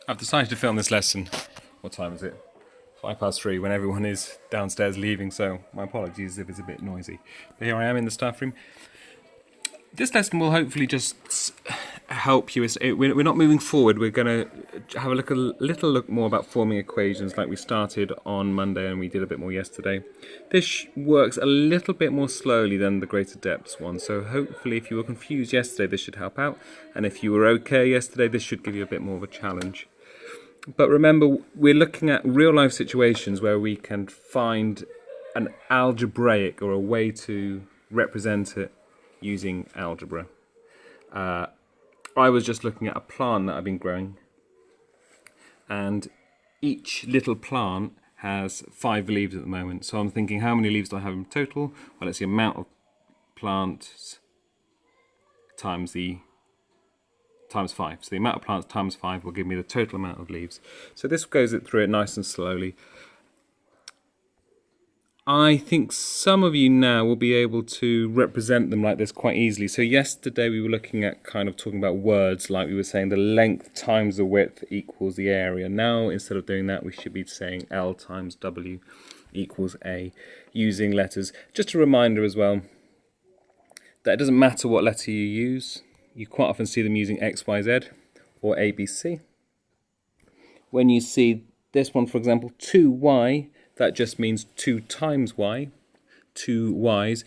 I've decided to film this lesson. What time is it? 3:05, when everyone is downstairs leaving, so my apologies if it's a bit noisy. But here I am in the staff room. This lesson will hopefully just help you. We're not moving forward. We're going to have a little look more about forming equations like we started on Monday and we did a bit more yesterday. This works a little bit more slowly than the greater depths one, so hopefully if you were confused yesterday this should help out, and if you were okay yesterday this should give you a bit more of a challenge. But remember, we're looking at real life situations where we can find an algebraic or a way to represent it using algebra. I was just looking at a plant that I've been growing, and each little plant has 5 leaves at the moment. So I'm thinking, how many leaves do I have in total? Well, it's the amount of plants times 5. So the amount of plants times 5 will give me the total amount of leaves. So this goes through it nice and slowly. I think some of you now will be able to represent them like this quite easily. So yesterday we were looking at kind of talking about words, like we were saying the length times the width equals the area. Now instead of doing that we should be saying L times W equals A, using letters. Just a reminder as well that it doesn't matter what letter you use. You quite often see them using X, Y, Z or A, B, C. When you see this one, for example, 2Y, that just means 2 times Y, 2 Ys.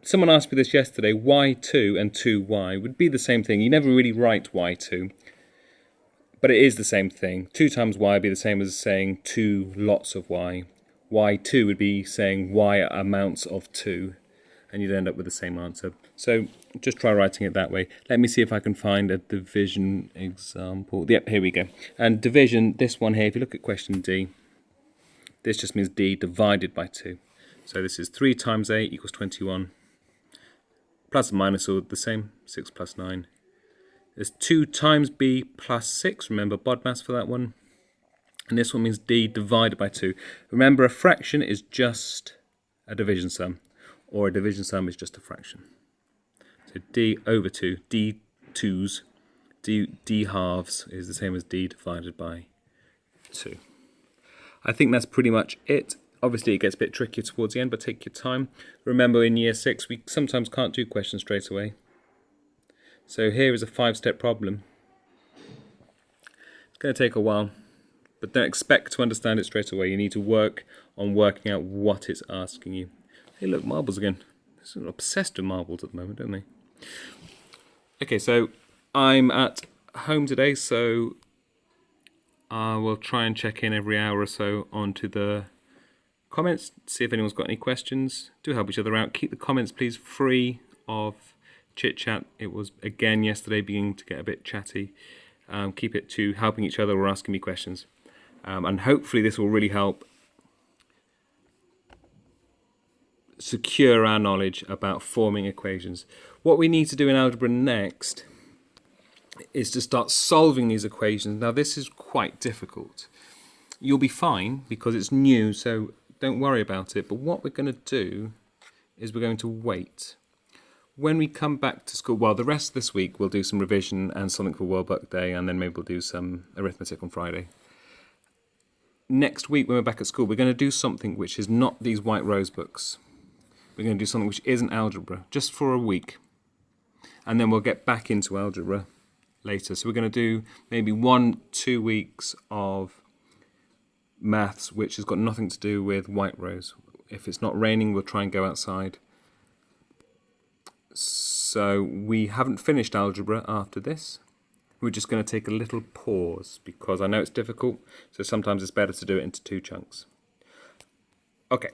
Someone asked me this yesterday, Y2 and 2Y would be the same thing. You never really write Y2, but it is the same thing. 2 times Y would be the same as saying 2 lots of Y. Y2 would be saying Y amounts of 2, and you'd end up with the same answer. So just try writing it that way. Let me see if I can find a division example. Yep, here we go. And division, this one here, if you look at question D, this just means D divided by 2. So this is 3 times A equals 21. Plus and minus are the same, 6 plus 9. There's 2 times B plus 6, remember BODMAS for that one. And this one means D divided by 2. Remember, a fraction is just a division sum, or a division sum is just a fraction. So D over 2, D twos, D halves is the same as D divided by 2. I think that's pretty much it. Obviously it gets a bit trickier towards the end, but take your time. Remember, in year 6 we sometimes can't do questions straight away. So here is a 5-step problem. It's going to take a while, but don't expect to understand it straight away. You need to work on working out what it's asking you. Hey look, marbles again. They're obsessed with marbles at the moment, don't they? Okay, so I'm at home today, so I will try and check in every hour or so onto the comments, see if anyone's got any questions. Do help each other out. Keep the comments, please, free of chit-chat. It was, again, yesterday beginning to get a bit chatty. Keep it to helping each other or asking me questions. And hopefully this will really help secure our knowledge about forming equations. What we need to do in algebra next is to start solving these equations. Now this is quite difficult. You'll be fine because it's new, so don't worry about it. But what we're going to do is we're going to wait. When we come back to school, well, the rest of this week we'll do some revision and something for World Book Day, and then maybe we'll do some arithmetic on Friday. Next week when we're back at school, we're going to do something which is not these white rose books. We're going to do something which isn't algebra, just for a week. And then we'll get back into algebra later. So we're going to do maybe 1-2 weeks of maths which has got nothing to do with white rose. If it's not raining, we'll try and go outside. So we haven't finished algebra after this. We're just going to take a little pause because I know it's difficult, so sometimes it's better to do it into 2 chunks. Okay,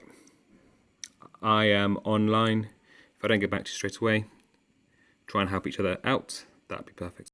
I am online. If I don't get back to you straight away, try and help each other out. That'd be perfect.